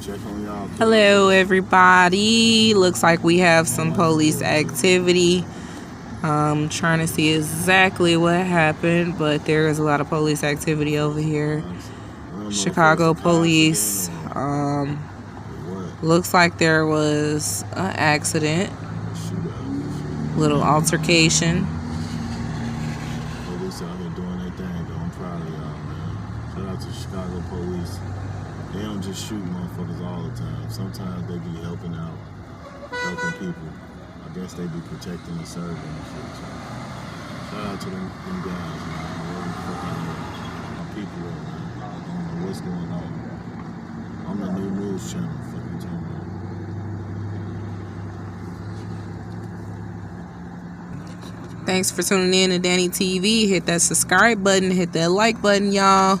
Check on y'all. Hello, everybody. Looks like we have some police activity. Trying to see exactly what happened, but there is a lot of police activity over here. Chicago police. Looks like there was an accident, little altercation. Police out here doing their thing, though. I'm proud of y'all, man. Shout out to Chicago police. They don't just shoot motherfuckers all the time. Sometimes they be helping out, helping people. I guess they be protecting and serving and shit. So, shout out to them guys, man. Whatever the fuck I know. My people up, man. I don't know what's going on. I'm the new news channel. Fuck you talking about? Thanks for tuning in to Danny TV. Hit that subscribe button, hit that like button, y'all.